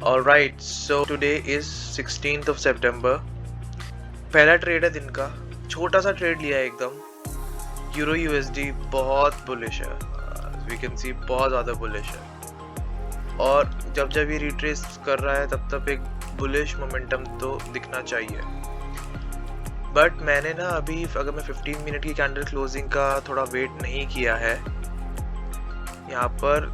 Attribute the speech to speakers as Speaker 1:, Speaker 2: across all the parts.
Speaker 1: Alright, so today is 16th of September. पहला trade है दिन का, छोटा सा ट्रेड लिया है एकदम। यूरो यूएसडी बहुत बुलिश है, वी कैन सी बहुत ज़्यादा बुलिश है, और जब जब ये रिट्रेस कर रहा है तब तब एक बुलिश मोमेंटम तो दिखना चाहिए। बट मैंने ना अभी अगर मैं 15 मिनट की कैंडल क्लोजिंग का थोड़ा वेट नहीं किया है, यहाँ पर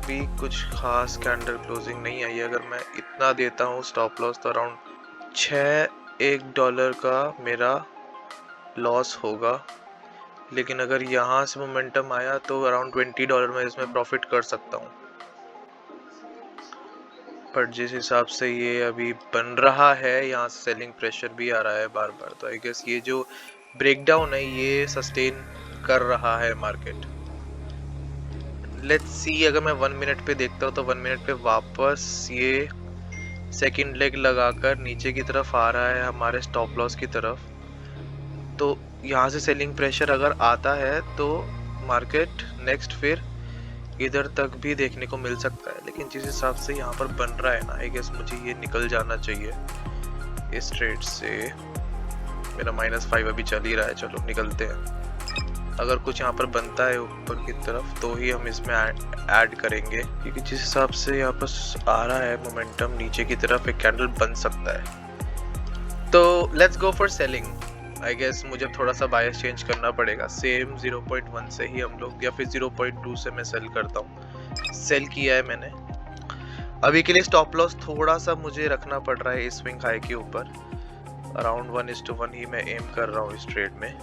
Speaker 1: भी कुछ खास कैंडल क्लोजिंग नहीं आई है। अगर मैं इतना देता हूँ स्टॉप लॉस तो अराउंड $1 का मेरा लॉस होगा, लेकिन अगर यहाँ से मोमेंटम आया तो अराउंड $20 में इसमें प्रॉफिट कर सकता हूँ। पर जिस हिसाब से ये अभी बन रहा है, यहाँ से सेलिंग प्रेशर भी आ रहा है बार बार, तो आई गेस ये जो ब्रेकडाउन है ये सस्टेन कर रहा है मार्केट। लेट्स सी, अगर मैं 1 मिनट पे देखता हूँ तो 1 मिनट पे वापस ये सेकंड लेग लगाकर नीचे की तरफ आ रहा है हमारे स्टॉप लॉस की तरफ। तो यहाँ से सेलिंग प्रेशर अगर आता है तो मार्केट नेक्स्ट फिर इधर तक भी देखने को मिल सकता है, लेकिन जिस हिसाब से यहाँ पर बन रहा है ना, आई गेस मुझे ये निकल जाना चाहिए इस ट्रेड से। मेरा -5 अभी चल ही रहा है, चलो निकलते हैं। अगर कुछ यहाँ पर बनता है ऊपर की तरफ तो ही हम इसमें ऐड करेंगे, क्योंकि जिस हिसाब से यहाँ पर आ रहा है मोमेंटम नीचे की तरफ एक कैंडल बन सकता है। तो let's go for selling. I guess मुझे थोड़ा सा बायस चेंज करना पड़ेगा, सेम 0.1 से ही हम लोग, या फिर 0.2 से मैं सेल करता हूँ। सेल किया है मैंने। अभी के लिए स्टॉप लॉस थोड़ा सा मुझे रखना पड़ रहा है इस स्विंग हाई के ऊपर, अराउंड 1:1 ही मैं एम कर रहा हूँ इस ट्रेड में।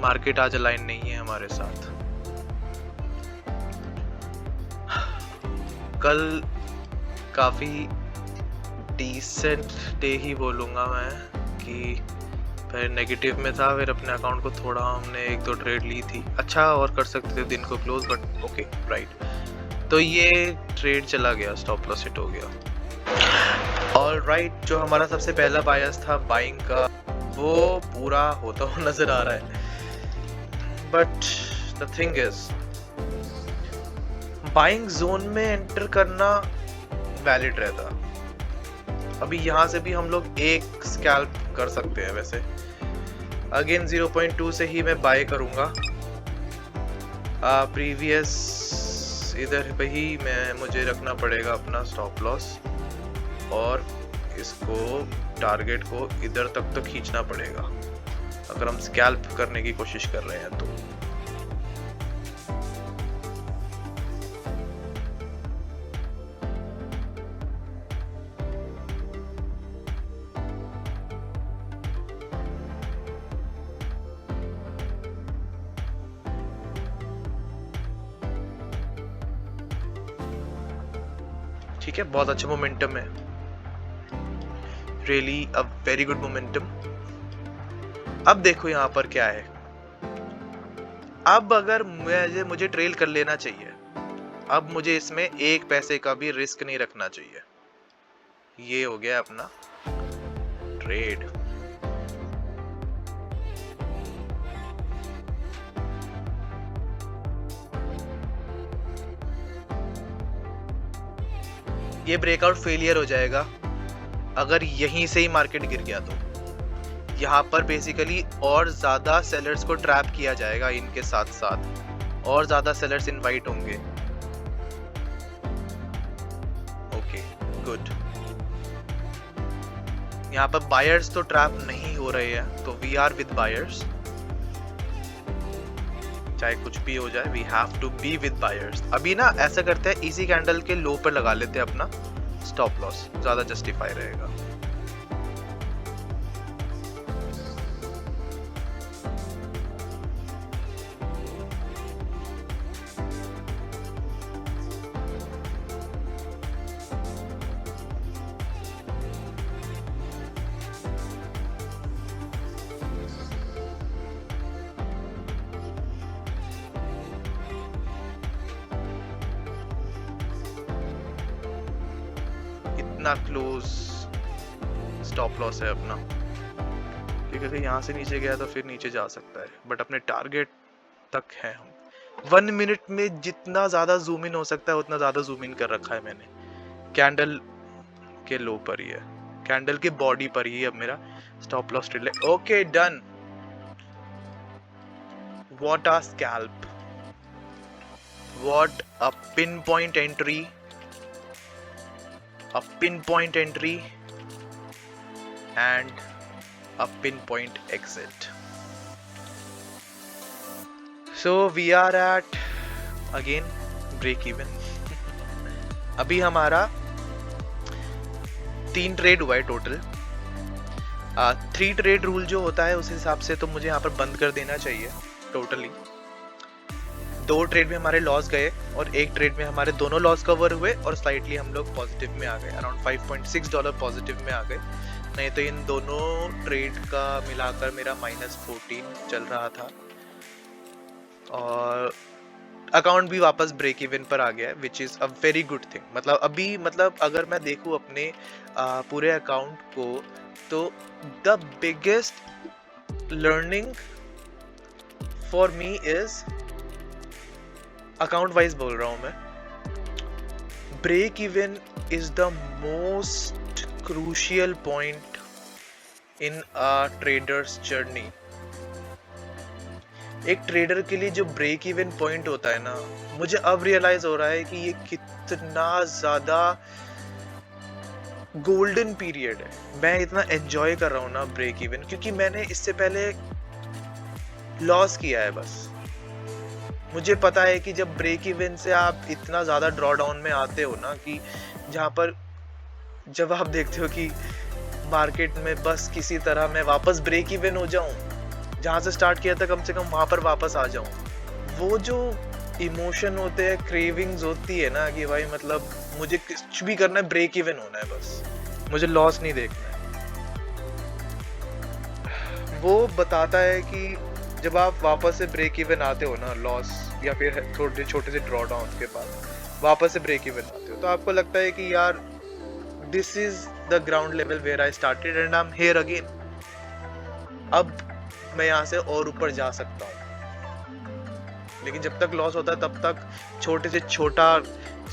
Speaker 1: मार्केट आज अलाइन नहीं है हमारे साथ। कल काफी डिसेंट डे ही बोलूंगा मैं, कि पहले नेगेटिव में था, फिर अपने अकाउंट को थोड़ा हमने 1-2 ट्रेड ली थी, अच्छा और कर सकते थे दिन को क्लोज, बट ओके राइट। तो ये ट्रेड चला गया, स्टॉप लॉस हिट हो गया। ऑल राइट, जो हमारा सबसे पहला बायस था बाइंग का, वो पूरा होता हुआ नजर आ रहा है। But the thing is, buying zone में एंटर करना वैलिड रहता। अभी यहाँ से भी हम लोग एक स्कैल्प कर सकते हैं। वैसे अगेन 0.2 से ही मैं बाय करूंगा। प्रीवियस इधर पे ही मुझे रखना पड़ेगा अपना स्टॉप लॉस, और इसको टारगेट को इधर तक तो खींचना पड़ेगा अगर हम स्कैल्प करने की कोशिश कर रहे हैं तो। ठीक है, बहुत अच्छा मोमेंटम है, really a very good momentum. अब देखो यहाँ पर क्या है। अब अगर मुझे ट्रेल कर लेना चाहिए, अब मुझे इसमें 1 पैसे का भी रिस्क नहीं रखना चाहिए। ये हो गया अपना ट्रेड। ये ब्रेकआउट फेलियर हो जाएगा अगर यहीं से ही मार्केट गिर गया तो। यहाँ पर बेसिकली और ज्यादा सेलर्स को ट्रैप किया जाएगा, इनके साथ साथ और ज्यादा सेलर्स इनवाइट होंगे। ओके गुड, यहाँ पर बायर्स तो ट्रैप नहीं हो रहे हैं, तो वी आर विद बायर्स। चाहे कुछ भी हो जाए, we have to be with buyers. अभी ना ऐसा करते हैं, इजी कैंडल के लो पर लगा लेते हैं अपना स्टॉप लॉस, ज्यादा जस्टिफाई रहेगा। क्लोज स्टॉप लॉस है अपना, क्योंकि अगर यहाँ से नीचे गया तो फिर नीचे जा सकता है, बट अपने टारगेट तक है हम। 1 मिनट में जितना ज्यादा जूम इन हो सकता है उतना ज्यादा जूम इन कर रखा है मैंने। कैंडल के लो पर ही है, कैंडल के बॉडी पर ही अब मेरा स्टॉप लॉस ट्रेड है। Okay done. What a scalp, what a pin point entry, a pinpoint entry and a pinpoint exit. So we are at again break even. अभी हमारा 3 ट्रेड हुआ है टोटल। 3 ट्रेड रूल जो होता है उस हिसाब से तो मुझे यहाँ पर बंद कर देना चाहिए टोटली। 2 ट्रेड में हमारे लॉस गए और 1 ट्रेड में हमारे दोनों लॉस कवर हुए और स्लाइटली हम लोग पॉजिटिव में आ गए, अराउंड $5.6 पॉजिटिव में आ गए। नहीं तो इन दोनों ट्रेड का मिलाकर मेरा -14 चल रहा था और अकाउंट भी वापस ब्रेक इवन पर आ गया है, which is a very good thing. मतलब अभी अगर मैं देखूं अपने पूरे अकाउंट को, तो the biggest learning for me is, account wise बोल रहा हूं मैं, break even is the most crucial point in a trader's journey. एक ट्रेडर के लिए जो ब्रेक इवन पॉइंट होता है ना, मुझे अब रियलाइज हो रहा है कि ये कितना ज्यादा गोल्डन पीरियड है। मैं इतना एंजॉय कर रहा हूं ना ब्रेक इवन, क्योंकि मैंने इससे पहले लॉस किया है। बस मुझे पता है कि जब ब्रेक इवन से आप इतना ज्यादा ड्रॉ डाउन में आते हो ना, कि जहां पर जब आप देखते हो कि मार्केट में बस किसी तरह मैं वापस ब्रेक इवन हो जाऊं, जहां से स्टार्ट किया था कम से कम वहां पर वापस आ जाऊं, वो जो इमोशन होते हैं, क्रेविंग्स होती है ना, कि भाई मतलब मुझे कुछ भी करना है, ब्रेक इवन होना है, बस मुझे लॉस नहीं देखना है। वो बताता है कि जब आप वापस से ब्रेक इवन आते हो ना, लॉस या फिर छोटे छोटे से ड्रॉ डाउन के बाद वापस से ब्रेक इवन आते हो, तो आपको लगता है कि यार this is the ground level where I started and I am here again. अब मैं यहाँ से और ऊपर जा सकता हूँ। लेकिन जब तक लॉस होता है तब तक छोटे से छोटा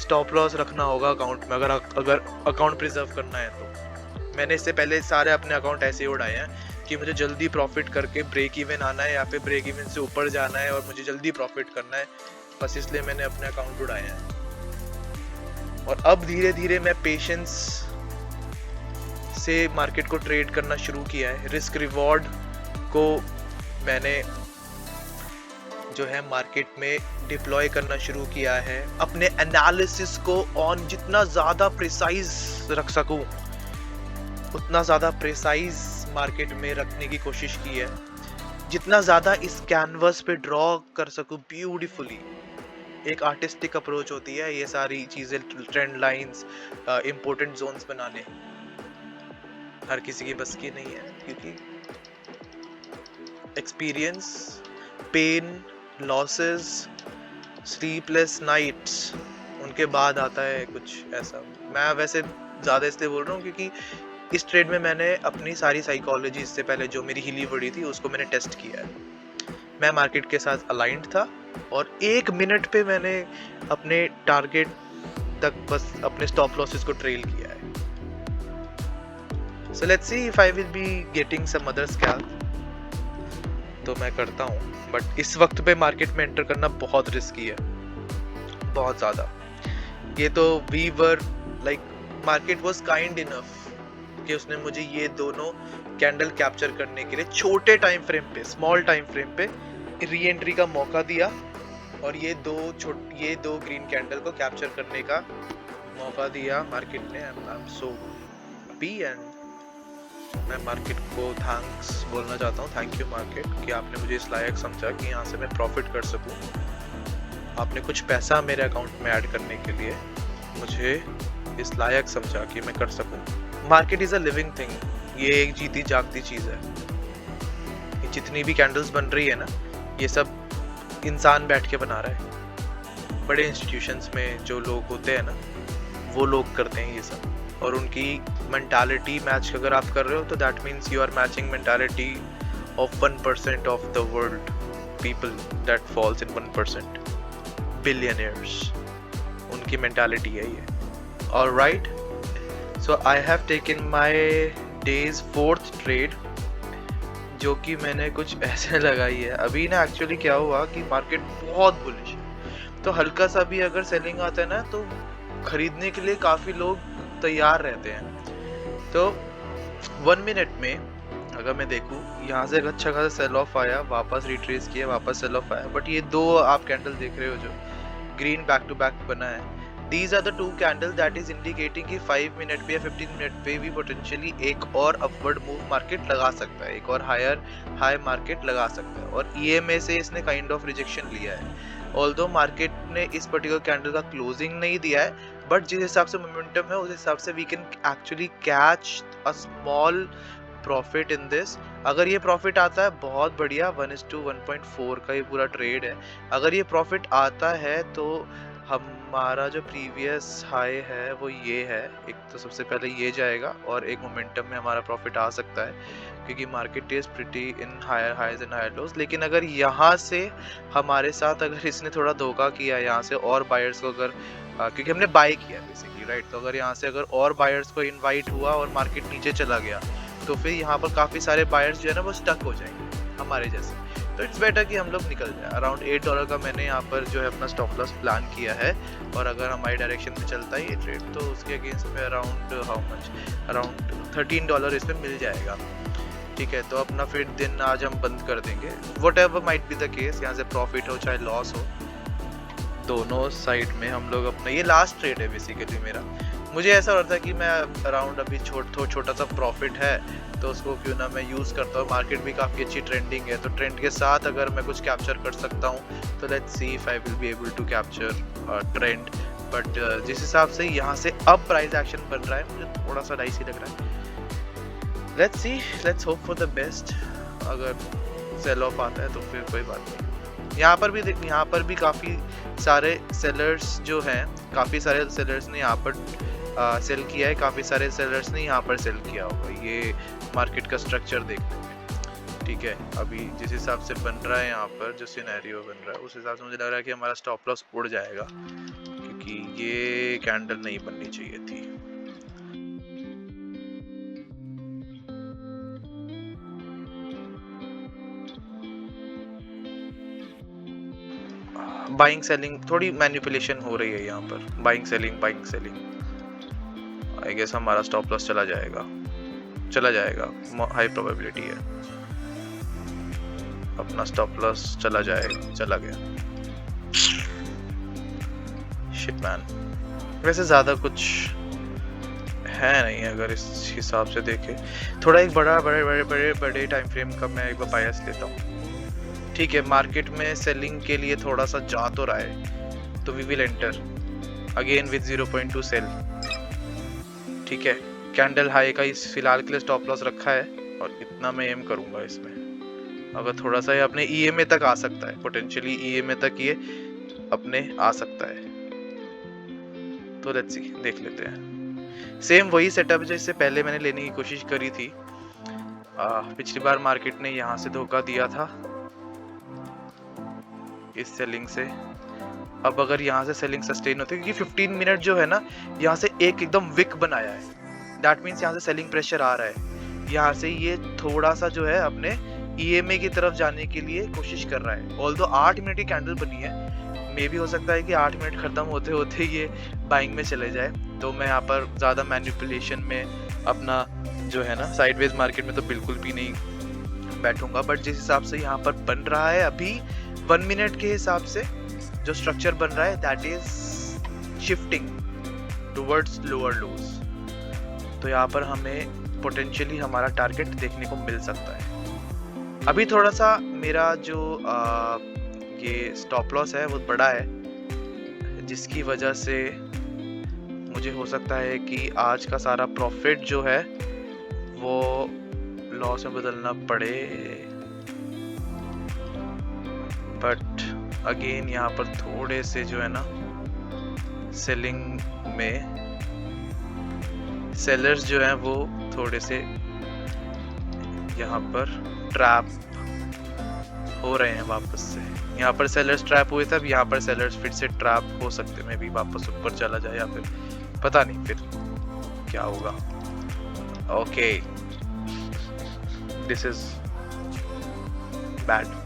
Speaker 1: स्टॉप लॉस रखना होगा अकाउंट में, अगर अकाउंट प्रिजर्व करना है तो। मैंने इससे पहले सारे अपने अकाउंट ऐसे ही उड़ाए हैं कि मुझे जल्दी प्रॉफिट करके ब्रेक इवन आना है या फिर ब्रेक इवन से ऊपर जाना है और मुझे जल्दी प्रॉफिट करना है, बस इसलिए मैंने अपने अकाउंट उड़ाए हैं। और अब धीरे धीरे मैं पेशेंस से मार्केट को ट्रेड करना शुरू किया है। रिस्क रिवॉर्ड को मैंने जो है मार्केट में डिप्लॉय करना शुरू किया है। अपने एनालिसिस को ऑन जितना ज्यादा प्रिसाइज रख सकूं उतना ज्यादा प्रिसाइज मार्केट में रखने की कोशिश की है। जितना ज्यादा इस कैनवस पे ड्रॉ कर सकूं ब्यूटीफुली। एक आर्टिस्टिक अप्रोच होती है ये सारी चीजें, ट्रेंड लाइंस, इंपॉर्टेंट जोन्स बनाने, हर किसी की बस की नहीं है, क्योंकि experience, pain, losses, sleepless nights, उनके बाद आता है कुछ ऐसा। मैं वैसे ज़्यादा इसलिए बोल रहा हूँ क्योंकि इस ट्रेड में मैंने अपनी सारी साइकोलॉजी इससे पहले जो मेरी हिली पड़ी थी उसको मैंने टेस्ट किया है। मैं मार्केट के साथ अलाइंड था और 1 मिनट पे मैंने अपने टारगेट तक बस अपने स्टॉप लॉसेस को ट्रेल किया है। So let's see if I will be getting some other scalp. तो मैं करता हूँ, बट इस वक्त पे मार्केट में एंटर करना बहुत रिस्की है, बहुत ज़्यादा। ये तो we were like market was kind enough कि उसने मुझे ये दोनों कैंडल कैप्चर करने के लिए छोटे टाइम फ्रेम पे, स्मॉल टाइम फ्रेम पे री एंट्री का मौका दिया और ये दो ग्रीन कैंडल को कैप्चर करने का मौका दिया मार्केट ने। I am so happy and मैं मार्केट को थैंक्स बोलना चाहता हूँ। थैंक यू मार्केट कि आपने मुझे इस लायक समझा कि यहाँ से मैं प्रॉफिट कर सकूँ। आपने कुछ पैसा मेरे अकाउंट में ऐड करने के लिए मुझे इस लायक समझा कि मैं कर सकूँ। Market is a living thing, ये एक जीती जागती चीज़ है। ये जितनी भी कैंडल्स बन रही है ना, ये सब इंसान बैठ के बना रहा है। बड़े इंस्टीट्यूशंस में जो लोग होते हैं ना, वो लोग करते हैं ये सब, और उनकी मेंटालिटी मैच अगर आप कर रहे हो तो that means you are matching mentality of 1% of the world people that falls in 1%, billionaires, उनकी मेंटालिटी है ये। Alright, so I have taken my days 4th trade, जो कि मैंने कुछ ऐसे लगाई है। अभी ना एक्चुअली क्या हुआ कि मार्केट बहुत बुलिश है, तो हल्का सा भी अगर सेलिंग आता है ना तो खरीदने के लिए काफ़ी लोग तैयार रहते हैं। तो 1 मिनट में अगर मैं देखूं, यहाँ से एक अच्छा खासा सेल ऑफ आया, वापस रिट्रेस किया, वापस सेल ऑफ आया, बट ये दो आप कैंडल देख रहे हो जो ग्रीन बैक टू बैक बना है, these are the 2 candle that is indicating कि 5 मिनट पे या 15 मिनट पे भी पोटेंशियली एक और अपवर्ड मूव मार्केट लगा सकता है, एक और हाई मार्केट लगा सकता है। और EMA से इसने काइंड ऑफ रिजेक्शन लिया है। ऑल्दो मार्केट ने इस पर्टिकुलर कैंडल का क्लोजिंग नहीं दिया है, बट जिस हिसाब से मोमेंटम है उस हिसाब से we can actually catch a small profit in this. अगर ये प्रॉफिट आता है बहुत बढ़िया, 1:1.4 का ये पूरा ट्रेड है। अगर ये प्रॉफिट आता है तो हमारा जो प्रीवियस हाई है वो ये है, एक तो सबसे पहले ये जाएगा और एक मोमेंटम में हमारा प्रॉफिट आ सकता है क्योंकि market is pretty in higher highs and higher lows. लेकिन अगर यहाँ से हमारे साथ अगर इसने थोड़ा धोखा किया, यहाँ से और बायर्स को अगर क्योंकि हमने बाय किया बेसिकली, राइट, तो अगर यहाँ से अगर और बायर्स को इनवाइट हुआ और मार्केट नीचे चला गया तो फिर यहाँ पर काफ़ी सारे बायर्स जो है ना वो स्टक हो जाएंगे हमारे जैसे। तो इट्स बेटर कि हम लोग निकल जाए। अराउंड $8 का मैंने यहाँ पर जो है अपना स्टॉप लॉस प्लान किया है, और अगर हमारी डायरेक्शन में चलता है ये ट्रेड तो उसके अगेंस्ट में अराउंड अराउंड $13 इसमें मिल जाएगा। ठीक है, तो अपना फिर दिन आज हम बंद कर देंगे। What ever might be the case, यहाँ से प्रॉफिट हो चाहे लॉस हो, दोनों साइड में हम लोग अपना, ये लास्ट ट्रेड है बेसिकली मेरा। मुझे ऐसा होता है कि मैं अराउंड अभी छोटा सा प्रॉफिट है तो उसको क्यों ना मैं यूज़ करता हूँ। मार्केट भी काफ़ी अच्छी ट्रेंडिंग है, तो ट्रेंड के साथ अगर मैं कुछ कैप्चर कर सकता हूँ तो let's see if I will be able to capture trend. But जिस हिसाब से यहाँ से अब प्राइस एक्शन बन रहा है मुझे थोड़ा सा डाइसी लग रहा है। Let's see, let's hope for the best. अगर सेल ऑफ आता है तो फिर कोई बात नहीं। यहाँ पर भी काफ़ी सारे सेलर्स जो हैं, काफ़ी सारे सेलर्स ने यहाँ पर सेल किया है, काफ़ी सारे सेलर्स ने यहाँ पर सेल किया होगा। ये मार्केट का स्ट्रक्चर देख लेंगे। ठीक है, अभी जिस हिसाब से बन रहा है यहाँ पर जो सिनेरियो बन रहा है उस हिसाब से मुझे लग रहा है कि हमारा स्टॉप लॉस उड़ जाएगा, क्योंकि ये कैंडल नहीं बननी चाहिए थी। बाइंग सेलिंग थोड़ी मैनिपुलेशन हो रही है यहाँ पर, बाइंग सेलिंग। आई गेस हमारा स्टॉप लॉस चला जाएगा, हाई प्रोबेबिलिटी है अपना स्टॉप लॉस चला गया। शिट मैन, वैसे ज्यादा कुछ है नहीं अगर इस हिसाब से देखे। थोड़ा एक बड़े टाइम फ्रेम का मैं एक बार बायस लेता हूँ। ठीक है, मार्केट में सेलिंग के लिए थोड़ा सा जा तो रहा है, तो we will enter again with 0.2 sell. ठीक है, कैंडल हाई का इस फिलहाल के लिए स्टॉप लॉस रखा है और इतना मैं एम करूंगा इसमें। अगर थोड़ा सा ये अपने EMA तक आ सकता है, पोटेंशियली EMA तक ये अपने आ सकता है, तो लेट्स सी, देख लेते हैं। सेम वही सेटअप जैसे पहले मैंने लेने की कोशिश करी थी। पिछली बार मार्केट ने यहाँ से धोखा दिया था इस सेलिंग से। अब अगर यहाँ से सेलिंग सस्टेन होती है, क्योंकि 15 मिनट जो है ना, यहाँ से एक एकदम विक बनाया है, दैट मीन्स यहाँ से सेलिंग प्रेशर आ रहा है। यहाँ से ये थोड़ा सा जो है अपने EMA की तरफ जाने के लिए कोशिश कर रहा है। ऑल्दो 8 मिनट की कैंडल बनी है, मे भी हो सकता है कि 8 मिनट खत्म होते होते ये बाइंग में चले जाए। तो मैं यहाँ पर ज़्यादा मैनिपुलेशन में अपना जो है ना साइडवेज मार्केट में तो बिल्कुल भी नहीं बैठूंगा। बट जिस हिसाब से यहाँ पर बन रहा है अभी 1 मिनट के हिसाब से जो स्ट्रक्चर बन रहा है, that is shifting towards lower लोज। तो यहाँ पर हमें पोटेंशियली हमारा टारगेट देखने को मिल सकता है। अभी थोड़ा सा मेरा जो ये स्टॉप लॉस है वो बड़ा है, जिसकी वजह से मुझे हो सकता है कि आज का सारा प्रॉफिट जो है वो लॉस में बदलना पड़े। बट अगेन यहाँ पर थोड़े से जो है ना सेलिंग में सेलर्स जो हैं वो थोड़े से यहाँ पर ट्रैप हो रहे हैं वापस से। यहाँ पर सेलर्स ट्रैप हुए थे, अब यहाँ पर सेलर्स फिर से ट्रैप हो सकते हैं, भी वापस ऊपर चला जाए या फिर पता नहीं फिर क्या होगा। Okay, this is bad.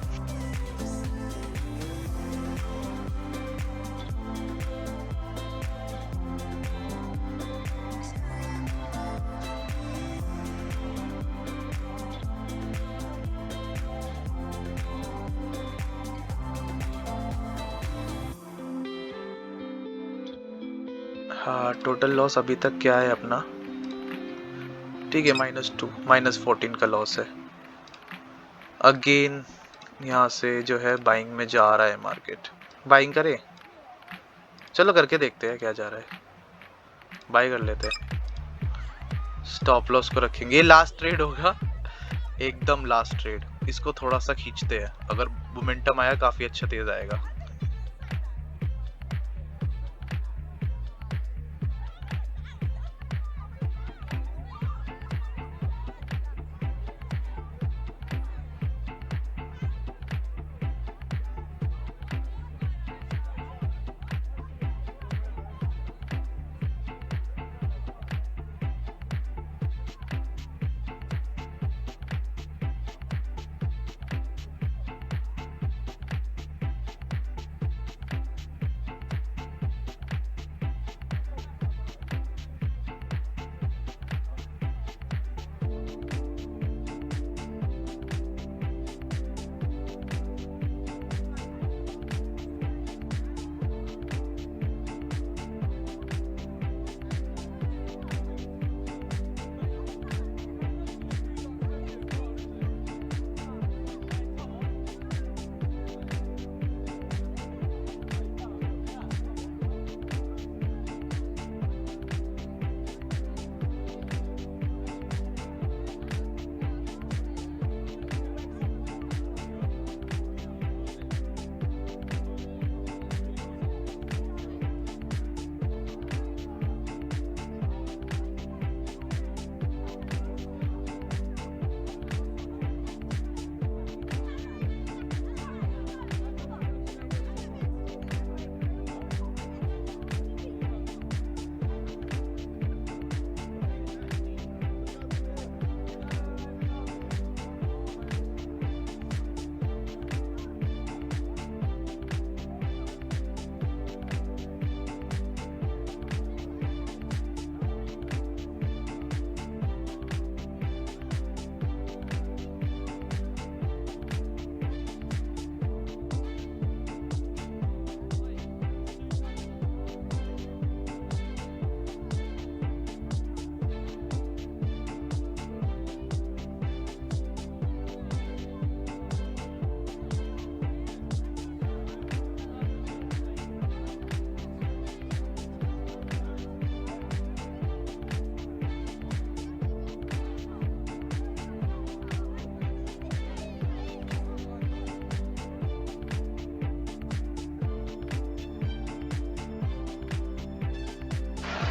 Speaker 1: हाँ, टोटल लॉस अभी तक क्या है अपना, ठीक है, -2 -14 का लॉस है। अगेन यहाँ से जो है बाइंग में जा रहा है मार्केट। बाइंग करे, चलो करके देखते हैं क्या जा रहा है, बाई कर लेते हैं। स्टॉप लॉस को रखेंगे, ये लास्ट ट्रेड होगा, एकदम लास्ट ट्रेड। इसको थोड़ा सा खींचते हैं, अगर मोमेंटम आया काफी अच्छा तेज आएगा।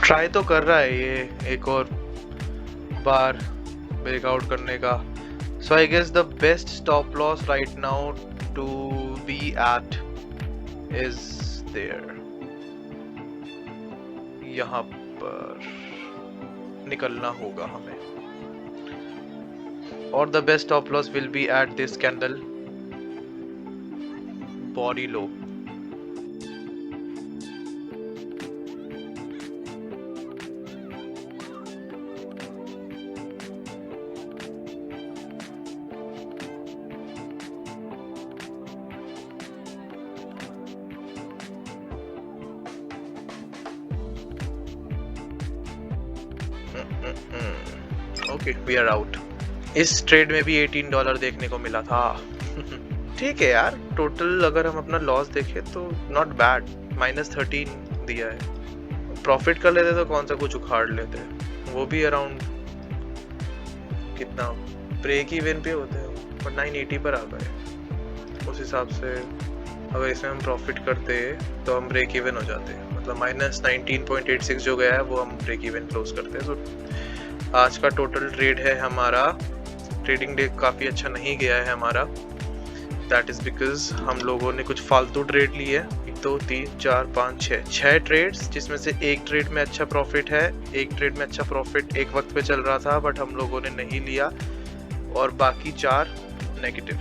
Speaker 1: ट्राई तो कर रहा है ये एक और बार ब्रेकआउट करने का. So I guess the best stop loss right now to be at is there. यहाँ पर निकलना होगा हमें. और the best stop loss will be at this candle body low. Okay, we are out. इस ट्रेड में भी $18 देखने को मिला था. ठीक है यार, टोटल अगर हम अपना लॉस देखें तो नॉट बैड. -13 दिया है. प्रॉफिट कर लेते तो कौन सा कुछ उखाड़ लेते, वो भी अराउंड कितना ब्रेक इवन पे होते हैं, पर 980 पर आ गए. उस हिसाब से अगर इसमें हम प्रॉफिट करते तो हम ब्रेक इवन हो जाते. मतलब -19.86 जो गया है वो हम ब्रेक इवन क्लोज करते हैं. तो आज का टोटल ट्रेड है हमारा, ट्रेडिंग डे काफ़ी अच्छा नहीं गया है हमारा. दैट इज़ बिकॉज हम लोगों ने कुछ फालतू ट्रेड लिए. 1 2 3 4 5 6 ट्रेड्स, जिसमें से एक ट्रेड में अच्छा प्रॉफिट है, एक ट्रेड में अच्छा प्रॉफिट एक वक्त पे चल रहा था बट हम लोगों ने नहीं लिया, और बाकी 4 negative.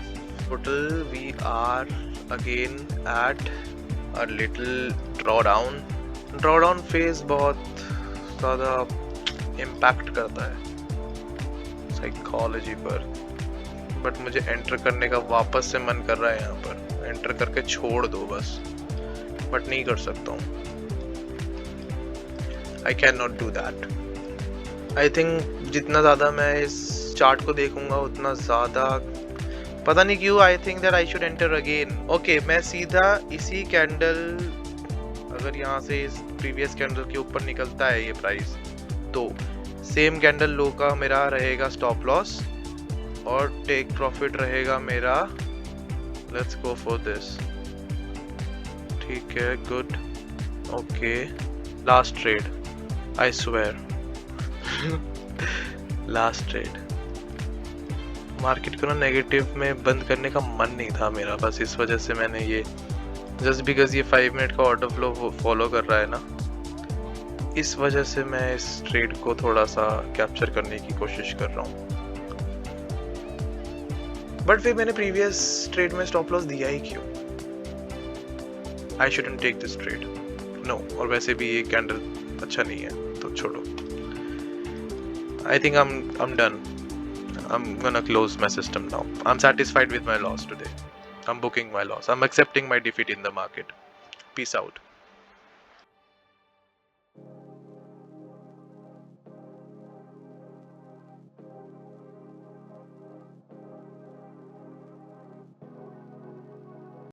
Speaker 1: Total we are again at a little drawdown. Drawdown phase बहुत ज़्यादा इम्पैक्ट करता है साइकोलॉजी पर, बट मुझे एंटर करने का वापस से मन कर रहा है. यहाँ पर एंटर करके छोड़ दो बस, बट नहीं कर सकता हूँ. I can not do that. I think जितना ज़्यादा मैं इस चार्ट को देखूंगा उतना ज़्यादा, पता नहीं क्यों, I think that I should enter again. Okay, मैं सीधा इसी कैंडल, अगर यहाँ से इस प्रीवियस कैंडल के ऊपर निकलता है ये प्राइस, तो सेम कैंडल लो का मेरा रहेगा स्टॉप लॉस और टेक प्रॉफिट रहेगा मेरा. Let's go for this. ठीक है, good. Okay, last trade, I swear. Last trade. Market को ना नेगेटिव में बंद करने का मन नहीं था मेरा, बस इस वजह से मैंने ये, जस्ट बिकॉज ये 5 मिनट का ऑर्डर फ्लो फॉलो कर रहा है ना, इस वजह से मैं इस ट्रेड को थोड़ा सा कैप्चर करने की कोशिश कर रहा हूँ. बट फिर मैंने प्रीवियस ट्रेड में स्टॉप लॉस दिया ही क्यों? I shouldn't take this trade. No. और वैसे भी ये कैंडल अच्छा नहीं है, तो छोड़ो. I think I am done. I'm gonna close my system now. I'm satisfied with my loss today. I'm booking my loss. I'm accepting my defeat in the market. Peace out.